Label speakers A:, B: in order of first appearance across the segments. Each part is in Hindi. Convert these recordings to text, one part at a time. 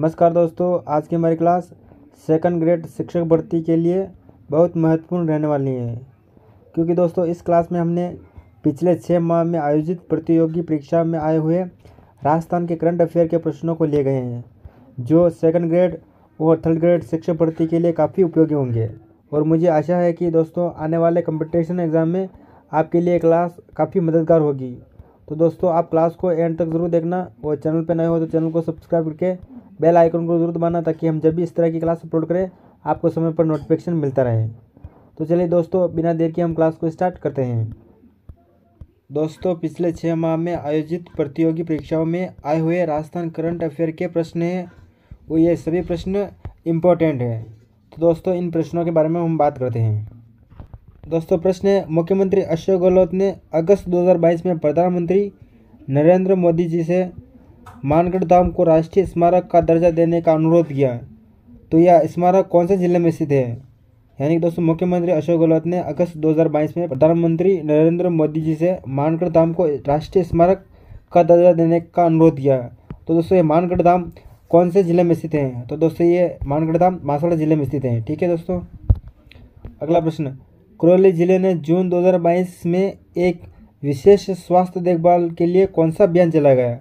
A: नमस्कार दोस्तों, आज की हमारी क्लास सेकंड ग्रेड शिक्षक भर्ती के लिए बहुत महत्वपूर्ण रहने वाली है। क्योंकि दोस्तों इस क्लास में हमने पिछले 6 माह में आयोजित प्रतियोगी परीक्षा में आए हुए राजस्थान के करंट अफेयर के प्रश्नों को लिए गए हैं, जो सेकंड ग्रेड और थर्ड ग्रेड शिक्षक भर्ती के लिए काफ़ी उपयोगी होंगे। और मुझे आशा है कि दोस्तों आने वाले कंपटीशन एग्ज़ाम में आपके लिए क्लास काफ़ी मददगार होगी। तो दोस्तों आप क्लास को एंड तक ज़रूर देखना और चैनल पर नए हो तो चैनल को सब्सक्राइब करके बेल आइकन को जरूर दबाना, ताकि हम जब भी इस तरह की क्लास अपलोड करें आपको समय पर नोटिफिकेशन मिलता रहे। तो चलिए दोस्तों, बिना देर के हम क्लास को स्टार्ट करते हैं। दोस्तों पिछले 6 माह में आयोजित प्रतियोगी परीक्षाओं में आए हुए राजस्थान करंट अफेयर के प्रश्न हैं, वो ये सभी प्रश्न इम्पोर्टेंट हैं। तो दोस्तों इन प्रश्नों के बारे में हम बात करते हैं। दोस्तों प्रश्न है, मुख्यमंत्री अशोक गहलोत ने अगस्त 2022 में प्रधानमंत्री नरेंद्र मोदी जी से मानगढ़ धाम को राष्ट्रीय स्मारक का दर्जा देने का अनुरोध किया, तो यह स्मारक कौन से जिले में स्थित है? यानी कि दोस्तों मुख्यमंत्री अशोक गहलोत ने अगस्त 2022 में प्रधानमंत्री नरेंद्र मोदी जी से मानगढ़ धाम को राष्ट्रीय स्मारक का दर्जा देने का अनुरोध किया। तो दोस्तों ये मानगढ़ धाम कौन से जिले में स्थित है? तो दोस्तों ये मानगढ़ धाम मासवाड़ा जिले में स्थित है। ठीक है दोस्तों। अगला प्रश्न, करौली जिले ने जून 2022 में एक विशेष स्वास्थ्य देखभाल के लिए कौन सा अभियान चलाया गया?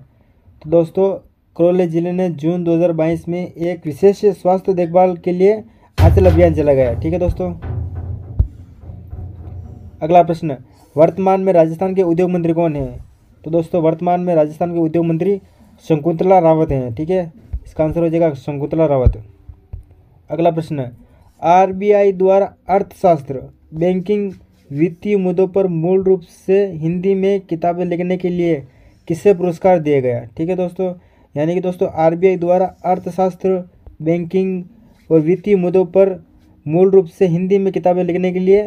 A: तो दोस्तों करौली जिले ने जून 2022 में एक विशेष स्वास्थ्य देखभाल के लिए आंचल अभियान चलाया गया। ठीक है दोस्तों। अगला प्रश्न, वर्तमान में राजस्थान के उद्योग मंत्री कौन है? तो दोस्तों वर्तमान में राजस्थान के उद्योग मंत्री शकुंतला रावत हैं। ठीक है, इसका आंसर हो जाएगा शकुंतला रावत। अगला प्रश्न, आरबीआई द्वारा अर्थशास्त्र, बैंकिंग, वित्तीय मुद्दों पर मूल रूप से हिंदी में किताबें लिखने के लिए किसे पुरस्कार दिया गया? ठीक है दोस्तों, यानी कि दोस्तों आरबीआई द्वारा अर्थशास्त्र, बैंकिंग और वित्तीय मुद्दों पर मूल रूप से हिंदी में किताबें लिखने के लिए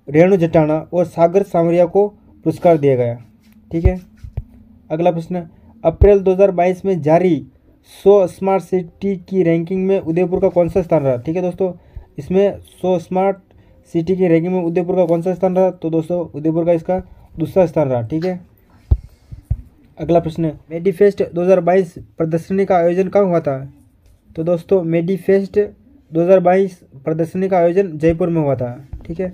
A: रेणु जटाना और सागर सांवरिया को पुरस्कार दिया गया। ठीक है। अगला प्रश्न, अप्रैल 2022 में जारी 100 स्मार्ट सिटी की रैंकिंग में उदयपुर का कौन सा स्थान रहा? ठीक है दोस्तों, इसमें 100 स्मार्ट सिटी की रैंकिंग में उदयपुर का कौन सा स्थान रहा? तो दोस्तों उदयपुर का इसका दूसरा स्थान रहा। ठीक है। अगला प्रश्न, मेडीफेस्ट 2022 प्रदर्शनी का आयोजन कहाँ हुआ था? तो दोस्तों मेडीफेस्ट 2022 प्रदर्शनी का आयोजन जयपुर में हुआ था। ठीक है।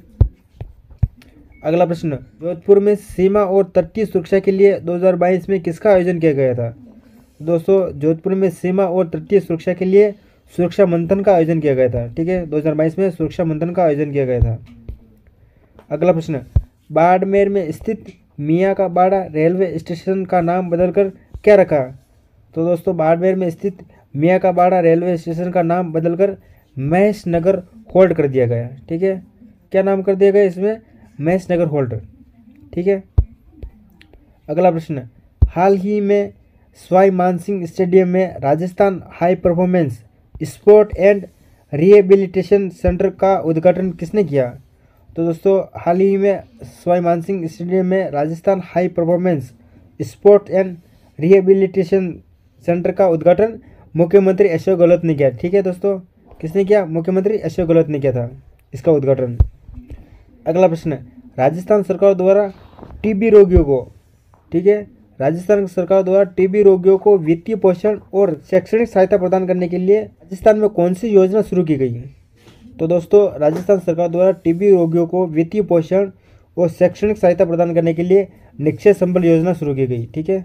A: अगला प्रश्न, जोधपुर में सीमा और तटीय सुरक्षा के लिए 2022 में किसका आयोजन किया गया था? दोस्तों जोधपुर में सीमा और तटीय सुरक्षा के लिए सुरक्षा मंथन का आयोजन किया गया था। ठीक है, 2022 में सुरक्षा मंथन का आयोजन किया गया था। अगला प्रश्न, बाड़मेर में स्थित मियाँ का बाड़ा रेलवे स्टेशन का नाम बदलकर क्या रखा? तो दोस्तों बाड़मेर में स्थित मियाँ का बाड़ा रेलवे स्टेशन का नाम बदलकर महेश नगर होल्ट कर दिया गया। ठीक है, क्या नाम कर दिया गया इसमें? महेश नगर होल्ट। ठीक है। अगला प्रश्न, हाल ही में सवाई मानसिंह स्टेडियम में Rajasthan high performance sport and rehabilitation centre का उद्घाटन किसने किया? तो दोस्तों हाल ही में सवाई मानसिंह स्टेडियम में Rajasthan high performance sport and rehabilitation centre का उद्घाटन मुख्यमंत्री अशोक गहलोत ने किया। ठीक है दोस्तों, किसने किया? मुख्यमंत्री अशोक गहलोत ने किया था इसका उद्घाटन। अगला प्रश्न, राजस्थान सरकार द्वारा टीबी रोगियों को, ठीक है, राजस्थान सरकार द्वारा टीबी रोगियों को वित्तीय पोषण और शैक्षणिक सहायता प्रदान करने के लिए राजस्थान में कौन सी योजना शुरू की गई है? तो दोस्तों राजस्थान सरकार द्वारा टीबी रोगियों को वित्तीय पोषण और शैक्षणिक सहायता प्रदान करने के लिए निक्षय संबल योजना शुरू की गई। ठीक है।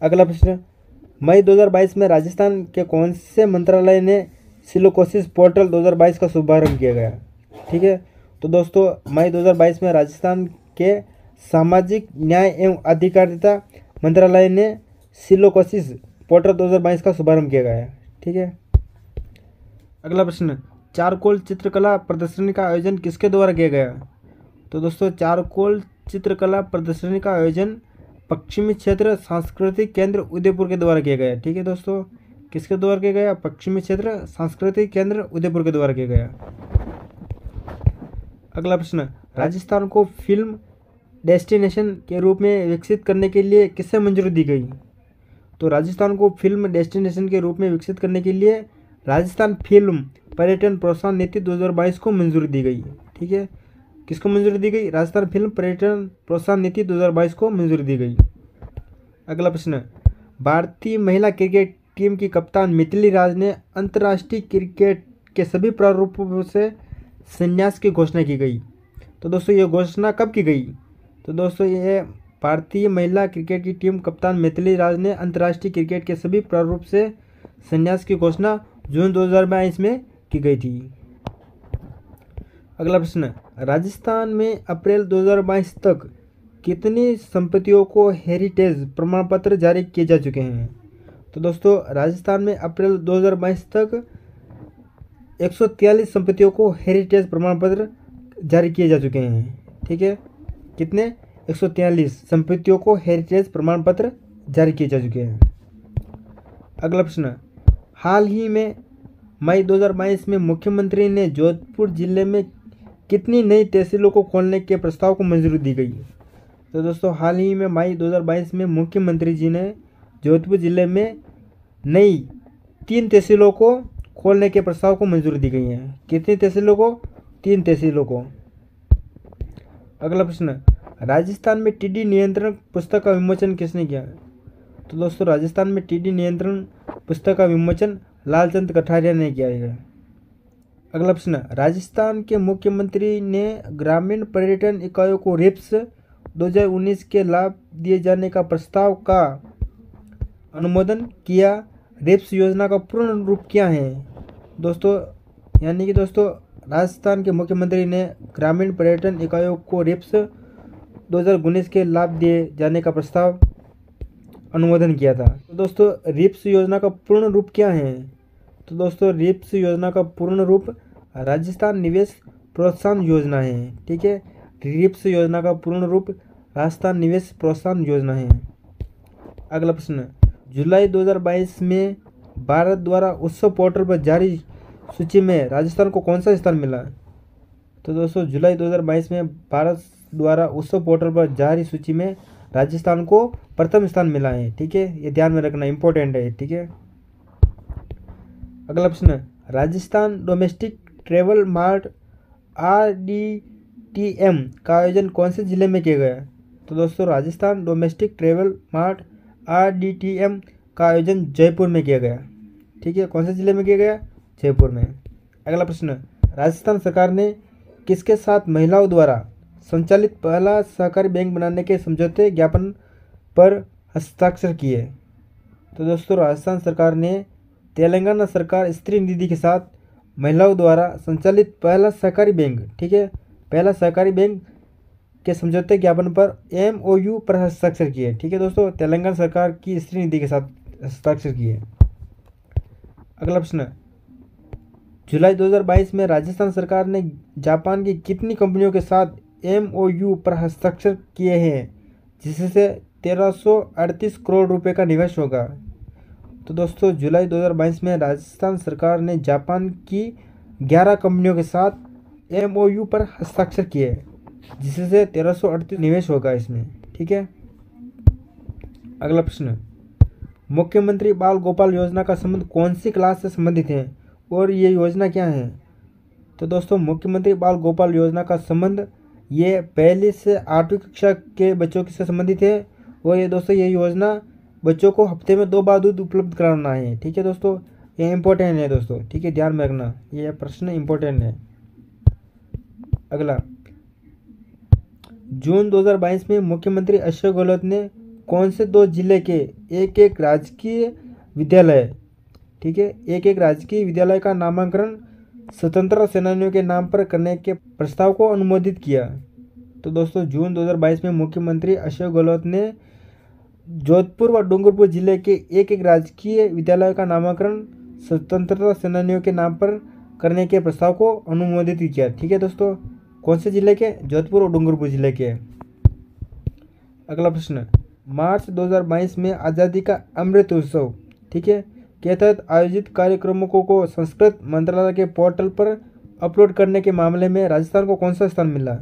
A: अगला प्रश्न, मई 2022 में राजस्थान के कौन से मंत्रालय ने सिलोकोसिस पोर्टल 2022 का शुभारंभ किया गया? ठीक है, तो दोस्तों मई 2022 में राजस्थान के सामाजिक न्याय एवं अधिकारिता मंत्रालय ने सिलोकोसिस पोर्टल 2022 का शुभारंभ किया गया है। ठीक है। अगला प्रश्न, चारकोल चित्रकला प्रदर्शनी का आयोजन किसके द्वारा किया गया? तो दोस्तों चारकोल चित्रकला प्रदर्शनी का आयोजन पश्चिमी क्षेत्र सांस्कृतिक केंद्र उदयपुर के द्वारा किया गया। ठीक है दोस्तों, किसके द्वारा किया गया? पश्चिमी क्षेत्र सांस्कृतिक केंद्र उदयपुर के द्वारा किया गया। अगला प्रश्न, राजस्थान को फिल्म डेस्टिनेशन के रूप में विकसित करने के लिए किसे मंजूरी दी गई? तो राजस्थान को फिल्म डेस्टिनेशन के रूप में विकसित करने के लिए राजस्थान फिल्म पर्यटन प्रोत्साहन नीति 2022 को मंजूरी दी गई। ठीक है, किसको मंजूरी दी गई? राजस्थान फिल्म पर्यटन प्रोत्साहन नीति 2022 को मंजूरी दी गई। अगला प्रश्न, भारतीय महिला क्रिकेट टीम की कप्तान मिताली राज ने अंतर्राष्ट्रीय क्रिकेट के सभी प्रारूपों से संन्यास की घोषणा की गई। तो दोस्तों ये घोषणा कब की गई? तो दोस्तों ये भारतीय महिला क्रिकेट की टीम कप्तान मिताली राज ने अंतर्राष्ट्रीय क्रिकेट के सभी प्रारूप से संन्यास की घोषणा जून 2022 में की गई थी। अगला प्रश्न, राजस्थान में अप्रैल 2022 तक कितनी संपत्तियों को हेरिटेज प्रमाण पत्र जारी किए जा चुके हैं? तो दोस्तों राजस्थान में अप्रैल 2022 तक 143 संपत्तियों को हेरिटेज प्रमाण पत्र जारी किए जा चुके हैं। ठीक है, कितने? 143 संपत्तियों को हेरिटेज प्रमाण पत्र जारी किए जा चुके हैं। अगला प्रश्न, हाल ही में मई 2022 में मुख्यमंत्री ने जोधपुर जिले में कितनी नई तहसीलों को खोलने के प्रस्ताव को मंजूरी दी गई? तो दोस्तों हाल ही में मई 2022 में मुख्यमंत्री जी ने जोधपुर जिले में नई 3 तहसीलों को खोलने के प्रस्ताव को मंजूरी दी गई है। कितनी तहसीलों को? 3 तहसीलों को। अगला प्रश्न, राजस्थान में टिड्डी नियंत्रण पुस्तक का विमोचन किसने किया? तो दोस्तों राजस्थान में टिड्डी नियंत्रण पुस्तक का विमोचन लालचंद कठारिया ने किया है। अगला प्रश्न, राजस्थान के मुख्यमंत्री ने ग्रामीण पर्यटन इकाइयों को रिप्स 2019 के लाभ दिए जाने का प्रस्ताव का अनुमोदन किया। रिप्स योजना का पूर्ण रूप क्या है? दोस्तों यानी कि दोस्तों राजस्थान के मुख्यमंत्री ने ग्रामीण पर्यटन इकाइयों को रिप्स 2019 के लाभ दिए जाने का प्रस्ताव अनुमोदन किया था। तो दोस्तों रिप्स योजना का पूर्ण रूप क्या है? तो दोस्तों रिप्स योजना का पूर्ण रूप राजस्थान निवेश प्रोत्साहन योजना है। ठीक है, रिप्स योजना का पूर्ण रूप राजस्थान निवेश प्रोत्साहन योजना है। अगला प्रश्न, जुलाई 2022 में भारत द्वारा उत्सव पोर्टल पर जारी सूची में राजस्थान को कौन सा स्थान मिला? तो दोस्तों जुलाई 2022 में भारत द्वारा उत्सव पोर्टल पर जारी सूची में राजस्थान को प्रथम स्थान मिला है। ठीक है, ये ध्यान में रखना इंपॉर्टेंट है। ठीक है, अगला प्रश्न, Rajasthan domestic travel mart RDTM का आयोजन कौन से जिले में किया गया? तो दोस्तों Rajasthan domestic travel mart RDTM का आयोजन जयपुर में किया गया। ठीक है, कौन से जिले में किया गया? जयपुर में। अगला प्रश्न, राजस्थान सरकार ने किसके साथ महिलाओं द्वारा संचालित पहला सहकारी बैंक बनाने के समझौते ज्ञापन पर हस्ताक्षर किए? तो दोस्तों राजस्थान सरकार ने तेलंगाना सरकार स्त्री निधि के साथ महिलाओं द्वारा संचालित पहला सहकारी बैंक, ठीक है, पहला सहकारी बैंक के समझौते ज्ञापन पर MOU पर हस्ताक्षर किए। ठीक है दोस्तों, तेलंगाना सरकार की स्त्री निधि के साथ हस्ताक्षर किए। अगला प्रश्न, जुलाई 2022 में राजस्थान सरकार ने जापान की कितनी कंपनियों के साथ MOU पर हस्ताक्षर किए हैं जिससे 1338 करोड़ रुपए का निवेश होगा? तो दोस्तों जुलाई 2022 में राजस्थान सरकार ने जापान की 11 कंपनियों के साथ MOU पर हस्ताक्षर किए जिससे 1338 निवेश होगा इसमें। ठीक है, अगला प्रश्न, मुख्यमंत्री बाल गोपाल योजना का संबंध कौन सी क्लास से संबंधित है और ये योजना क्या है? तो दोस्तों मुख्यमंत्री बाल गोपाल योजना का संबंध ये 1 से 8वीं कक्षा के बच्चों से संबंधित है और ये दोस्तों ये योजना बच्चों को हफ्ते में 2 बार दूध उपलब्ध कराना है। ठीक है दोस्तों, ये इम्पोर्टेंट है दोस्तों। ठीक है, ध्यान में रखना, ये प्रश्न इम्पोर्टेंट है। अगला, जून 2022 में मुख्यमंत्री अशोक गहलोत ने कौन से 2 जिले के एक राजकीय विद्यालय, ठीक है, एक राजकीय विद्यालय का नामकरण स्वतंत्रता सेनानियों के नाम पर करने के प्रस्ताव को अनुमोदित किया? तो दोस्तों जून 2022 में मुख्यमंत्री अशोक गहलोत ने जोधपुर व डूंगरपुर जिले के एक राजकीय विद्यालय का नामकरण स्वतंत्रता सेनानियों के नाम पर करने के प्रस्ताव को अनुमोदित किया। ठीक है दोस्तों, कौन से जिले के? जोधपुर और डूंगरपुर जिले के। अगला प्रश्न, मार्च 2022 में आज़ादी का अमृत उत्सव, ठीक है, के तहत आयोजित कार्यक्रमों को संस्कृत मंत्रालय के पोर्टल पर अपलोड करने के मामले में राजस्थान को कौन सा स्थान मिला?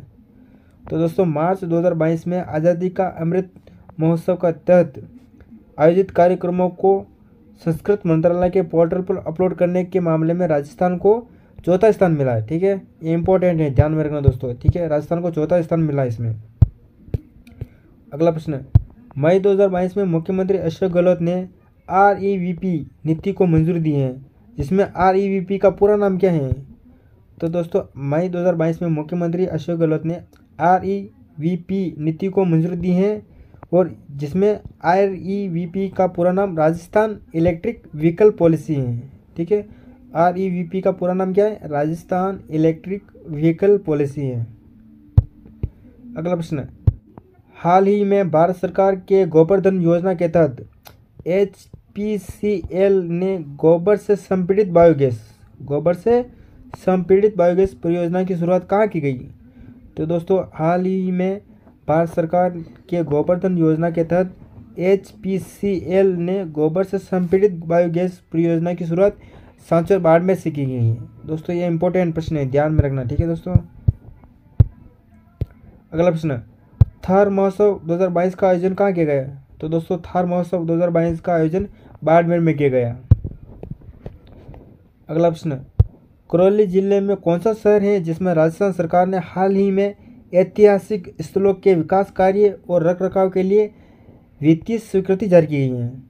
A: तो दोस्तों मार्च 2022 में आज़ादी का अमृत महोत्सव का तहत आयोजित कार्यक्रमों को संस्कृत मंत्रालय के पोर्टल पर अपलोड करने के मामले में राजस्थान को 4था स्थान मिला है। ठीक है, ये इंपॉर्टेंट है, ध्यान में रखना दोस्तों। ठीक है, राजस्थान को 4था स्थान मिला है इसमें। अगला प्रश्न, मई 2022 में मुख्यमंत्री अशोक गहलोत ने REVP नीति को मंजूरी दी है, जिसमें REVP का पूरा नाम क्या है? तो दोस्तों मई 2022 में मुख्यमंत्री अशोक गहलोत ने REVP नीति को मंजूरी दी है, और जिसमें REVP का पूरा नाम राजस्थान इलेक्ट्रिक व्हीकल पॉलिसी है। ठीक है, REVP का पूरा नाम क्या है? राजस्थान इलेक्ट्रिक व्हीकल पॉलिसी है। अगला प्रश्न, हाल ही में भारत सरकार के गोबर धन योजना के तहत HPCL ने गोबर से संपीड़ित बायोगैस परियोजना की शुरुआत कहाँ की गई? तो दोस्तों हाल ही में भारत सरकार के गोबर धन योजना के तहत HPCL ने गोबर से संपीड़ित बायोगैस परियोजना की शुरुआत सांचौर बाड़मेर से की गई है। दोस्तों ये इंपॉर्टेंट प्रश्न है, ध्यान में रखना। ठीक है दोस्तों। अगला प्रश्न, थार महोत्सव 2022 का आयोजन कहाँ किया गया? तो दोस्तों थार महोत्सव 2022 का आयोजन बाड़मेर में किया गया। अगला प्रश्न, करौली जिले में कौन सा शहर है जिसमें राजस्थान सरकार ने हाल ही में ऐतिहासिक स्थलों के विकास कार्य और रखरखाव के लिए वित्तीय स्वीकृति जारी की गई है?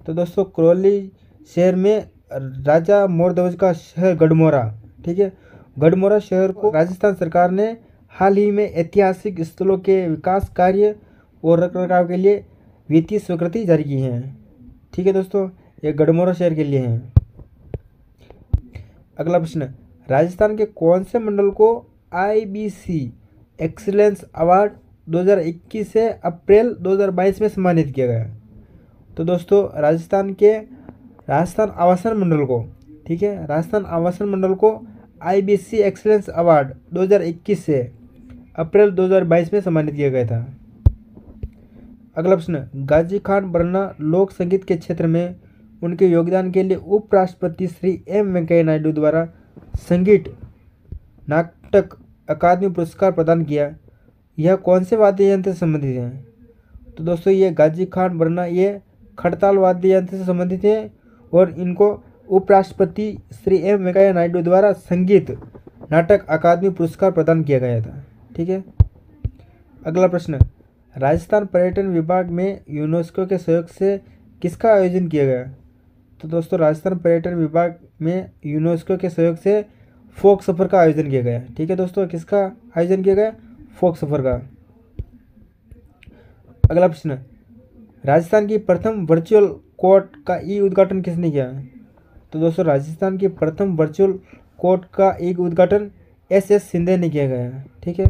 A: तो दोस्तों करौली शहर में राजा मोरध्वज का शहर गढ़मोरा, ठीक है, गढ़मोरा शहर को राजस्थान सरकार ने हाल ही में ऐतिहासिक स्थलों के विकास कार्य और रखरखाव के लिए वित्तीय स्वीकृति जारी की है। ठीक है दोस्तों, ये गढ़मोरा शहर के लिए है। अगला प्रश्न, राजस्थान के कौन से मंडल को IBC एक्सीलेंस अवार्ड 2021 से अप्रैल 2022 में सम्मानित किया गया? तो दोस्तों राजस्थान आवासन मंडल को, ठीक है, राजस्थान आवासन मंडल को IBC एक्सीलेंस अवार्ड 2021 से अप्रैल 2022 में सम्मानित किया गया था। अगला प्रश्न, गाजी खान बरना लोक संगीत के क्षेत्र में उनके योगदान के लिए उपराष्ट्रपति श्री M वेंकैया नायडू द्वारा संगीत नाटक अकादमी पुरस्कार प्रदान किया। यह कौन से वाद्य यंत्र से संबंधित है? तो दोस्तों ये गाजी खान बरना ये खड़ताल वाद्य यंत्र से संबंधित है, और इनको उपराष्ट्रपति श्री M वेंकैया नायडू द्वारा संगीत नाटक अकादमी पुरस्कार प्रदान किया गया था। ठीक है। अगला प्रश्न, राजस्थान पर्यटन विभाग में यूनेस्को के सहयोग से किसका आयोजन किया गया? तो दोस्तों राजस्थान पर्यटन विभाग में यूनेस्को के सहयोग से फोक सफ़र का आयोजन किया गया। ठीक है दोस्तों, किसका आयोजन किया गया? फोक सफ़र का। अगला प्रश्न, राजस्थान की प्रथम वर्चुअल कोर्ट का उद्घाटन किसने किया? तो दोस्तों राजस्थान की प्रथम वर्चुअल कोर्ट का उद्घाटन SS शिंदे ने किया गया। ठीक है।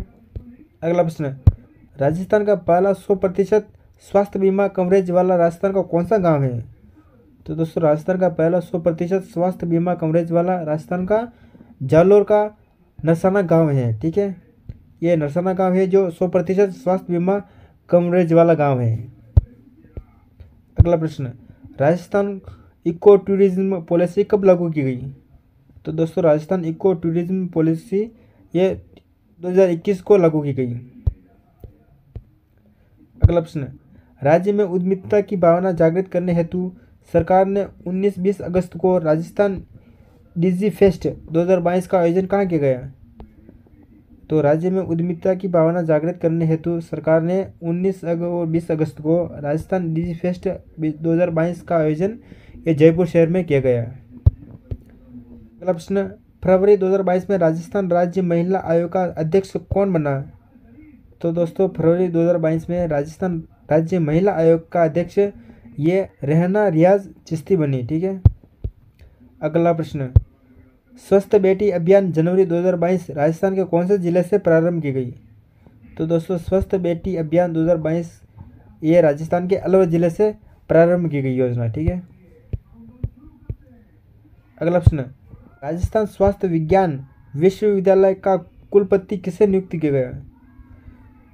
A: अगला प्रश्न, राजस्थान का पहला 100% स्वास्थ्य बीमा कवरेज वाला राजस्थान का कौन सा गांव है? तो दोस्तों राजस्थान का पहला 100% स्वास्थ्य बीमा कवरेज वाला राजस्थान का जालोर का नरसाना गांव है। ठीक है, ये नरसाना गांव है जो 100% स्वास्थ्य बीमा कवरेज वाला गांव है। अगला प्रश्न, राजस्थान इको टूरिज्म पॉलिसी कब लागू की गई? तो दोस्तों राजस्थान इको टूरिज्म पॉलिसी ये 2021 को लागू की गई। अगला प्रश्न, राज्य में उद्यमिता की भावना जागृत करने हेतु सरकार ने 19-20 अगस्त को राजस्थान डिजीफेस्ट 2022 का आयोजन कहाँ किया गया? तो राज्य में उद्यमिता की भावना जागृत करने हेतु सरकार ने 19 और 20 अगस्त को राजस्थान डिजीफेस्ट 2022 का आयोजन ये जयपुर शहर में किया गया। अगला प्रश्न, फरवरी 2022 में राजस्थान राज्य महिला आयोग का अध्यक्ष कौन बना? तो दोस्तों फरवरी 2022 में राजस्थान राज्य महिला आयोग का अध्यक्ष ये रहना रियाज चिश्ती बनी। ठीक है। अगला प्रश्न, स्वस्थ बेटी अभियान जनवरी 2022 राजस्थान के कौन से जिले से प्रारंभ की गई? तो दोस्तों स्वस्थ बेटी अभियान 2022 ये राजस्थान के अलवर जिले से प्रारंभ की गई योजना। ठीक है। अगला प्रश्न, राजस्थान स्वास्थ्य विज्ञान विश्वविद्यालय का कुलपति किसे नियुक्त किया गया?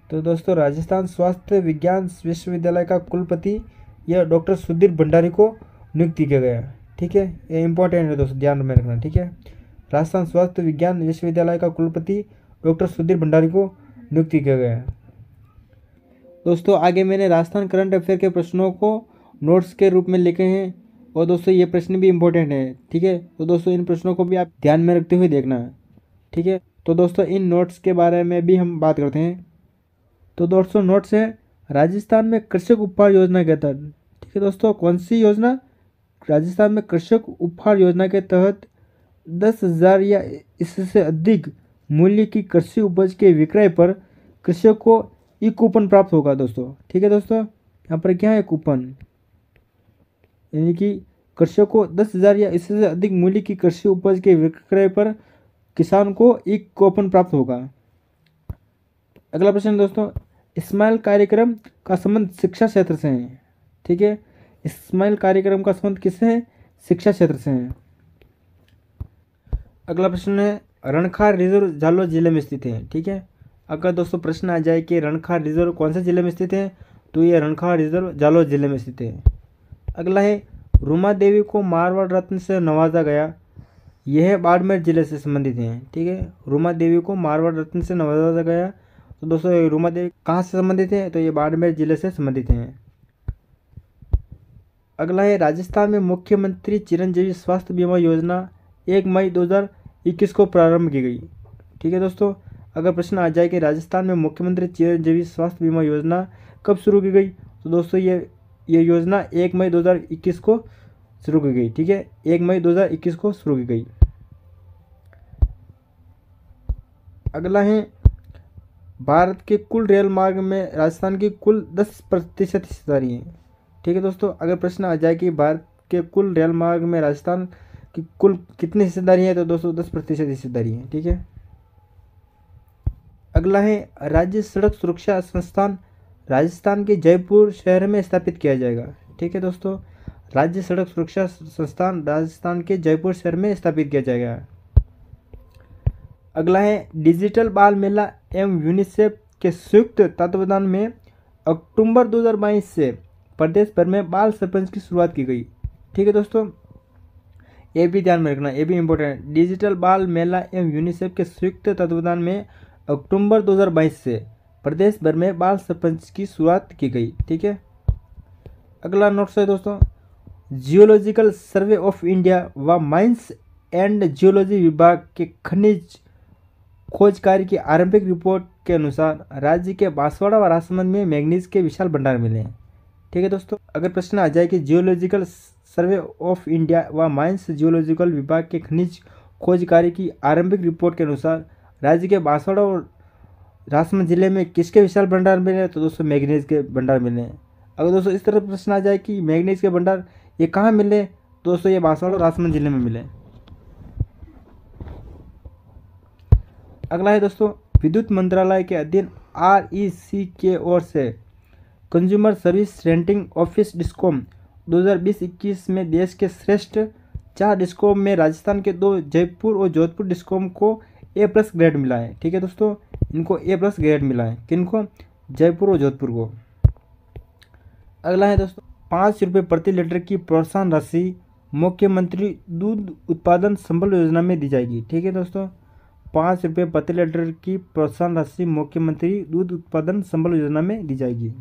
A: तो दोस्तों राजस्थान स्वास्थ्य विज्ञान विश्वविद्यालय का कुलपति यह डॉक्टर सुधीर भंडारी को नियुक्त किया गया। ठीक है, ये इंपॉर्टेंट है दोस्तों, ध्यान में रखना। ठीक है, राजस्थान स्वास्थ्य विज्ञान विश्वविद्यालय का कुलपति डॉक्टर सुधीर भंडारी को नियुक्त किया गया। दोस्तों आगे मैंने राजस्थान करंट अफेयर के प्रश्नों को नोट्स के रूप में लिखे हैं, और दोस्तों ये प्रश्न भी इंपॉर्टेंट है। ठीक है, तो दोस्तों इन प्रश्नों को भी आप ध्यान में रखते हुए देखना है। ठीक है, तो दोस्तों इन नोट्स के बारे में भी हम बात करते हैं। तो दोस्तों नोट्स है, राजस्थान में कृषक उपहार योजना के तहत, ठीक है दोस्तों, कौन सी योजना? राजस्थान में कृषक उपहार योजना के तहत 10,000 या इससे अधिक मूल्य की कृषि उपज के विक्रय पर कृषक को ई कूपन प्राप्त होगा दोस्तों। ठीक है दोस्तों, यहाँ पर क्या है कूपन, यानी कि कृषक को 10,000 या इससे अधिक मूल्य की कृषि उपज के विक्रय पर किसान को ई कूपन प्राप्त होगा। अगला प्रश्न दोस्तों, स्माइल कार्यक्रम का संबंध शिक्षा क्षेत्र से है। ठीक है, स्माइल कार्यक्रम का संबंध किससे है, शिक्षा क्षेत्र से है। अगला प्रश्न है, रणखार रिजर्व जालोर जिले में स्थित है। ठीक है, अगर दोस्तों प्रश्न आ जाए कि रणखार रिजर्व कौन से जिले में स्थित है, तो ये रणखार रिजर्व जालोर जिले में स्थित है। अगला है, रूमा देवी को मारवाड़ रत्न से नवाजा गया, यह बाड़मेर जिले से संबंधित है। ठीक है, रूमा देवी को मारवाड़ रत्न से नवाजा गया, तो दोस्तों रूमा देवी कहाँ से संबंधित है, तो ये बाड़मेर जिले से संबंधित हैं। अगला है, राजस्थान में मुख्यमंत्री चिरंजीवी स्वास्थ्य बीमा योजना 1 मई 2021 को प्रारंभ की गई। ठीक है दोस्तों, अगर प्रश्न आ जाए कि राजस्थान में मुख्यमंत्री चिरंजीवी स्वास्थ्य बीमा योजना कब शुरू की गई, तो दोस्तों ये योजना 1 मई 2021 को शुरू की गई। ठीक है, 1 मई 2021 को शुरू की गई। अगला है, भारत के कुल रेल मार्ग में राजस्थान की कुल 10% हिस्सेदारी है। ठीक है दोस्तों, अगर प्रश्न आ जाए कि भारत के कुल रेल मार्ग में राजस्थान की कुल कितनी हिस्सेदारी है, तो दोस्तों 10% हिस्सेदारी है। ठीक है, अगला है, राज्य सड़क सुरक्षा संस्थान राजस्थान के जयपुर शहर में स्थापित किया जाएगा। ठीक है दोस्तों, राज्य सड़क सुरक्षा संस्थान राजस्थान के जयपुर शहर में स्थापित किया जाएगा। अगला है, डिजिटल बाल मेला एवं यूनिसेफ के संयुक्त तत्वावधान में अक्टूबर 2022 से प्रदेश भर में बाल सरपंच की शुरुआत की गई। ठीक है दोस्तों, ये भी ध्यान में रखना, ये भी इम्पोर्टेंट है। डिजिटल बाल मेला एवं यूनिसेफ के संयुक्त तत्वावधान में अक्टूबर 2022 से प्रदेश भर में बाल सरपंच की शुरुआत की गई। ठीक है, अगला नोट्स है दोस्तों, जियोलॉजिकल सर्वे ऑफ इंडिया व माइंस एंड जियोलॉजी विभाग के खनिज खोज कार्य की आरंभिक रिपोर्ट के अनुसार राज्य के बांसवाड़ा व राजसमंद में मैग्नीज के विशाल भंडार मिले हैं। ठीक है दोस्तों, अगर प्रश्न आ जाए कि जियोलॉजिकल सर्वे ऑफ इंडिया व माइंस जियोलॉजिकल विभाग के खनिज खोज कार्य की आरंभिक रिपोर्ट के अनुसार राज्य के बांसवाड़ा और राजसमंद जिले में किसके विशाल भंडार मिले, तो दोस्तों मैग्नीज के भंडार मिले हैं। अगर दोस्तों इस तरह प्रश्न आ जाए कि मैग्नीज के भंडार ये कहाँ मिले, तो दोस्तों ये बांसवाड़ा और राजसमंद जिले में मिले। अगला है दोस्तों, विद्युत मंत्रालय के अधीन REC के ओर से consumer service rating office discom 2020-21 में देश के श्रेष्ठ 4 डिस्कॉम में राजस्थान के 2 जयपुर और जोधपुर डिस्कॉम को A+ ग्रेड मिला है। ठीक है दोस्तों, इनको A+ ग्रेड मिला है, किनको, जयपुर और जोधपुर को। अगला है दोस्तों, 5 रुपये प्रति लीटर की प्रोत्साहन राशि मुख्यमंत्री दूध उत्पादन संबल योजना में दी जाएगी। ठीक है दोस्तों, 5 रुपये प्रति लीटर की प्रोत्साहन राशि मुख्यमंत्री दूध उत्पादन संबल योजना में दी जाएगी।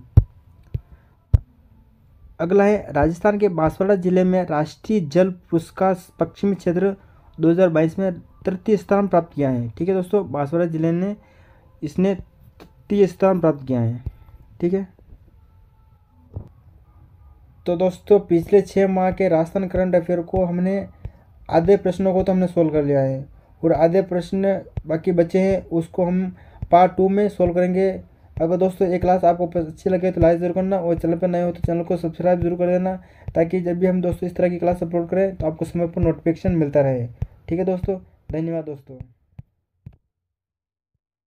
A: अगला है, राजस्थान के बांसवाड़ा जिले में राष्ट्रीय जल पुरस्कार पश्चिमी क्षेत्र 2022 में तृतीय स्थान प्राप्त किया है। ठीक है दोस्तों, बांसवाड़ा जिले ने इसने तृतीय स्थान प्राप्त किया है। ठीक है, तो दोस्तों पिछले 6 माह के राजस्थान करंट अफेयर को हमने आधे प्रश्नों को तो हमने सोल्व कर लिया है, और आधे प्रश्न बाकी बचे हैं, उसको हम पार्ट 2 में सोल्व करेंगे। अगर दोस्तों ये क्लास आपको अच्छी लगे तो लाइक जरूर करना, और चैनल पर नए हो तो चैनल को सब्सक्राइब जरूर कर देना, ताकि जब भी हम दोस्तों इस तरह की क्लास अपलोड करें तो आपको समय पर नोटिफिकेशन मिलता रहे। ठीक है दोस्तों, धन्यवाद दोस्तों।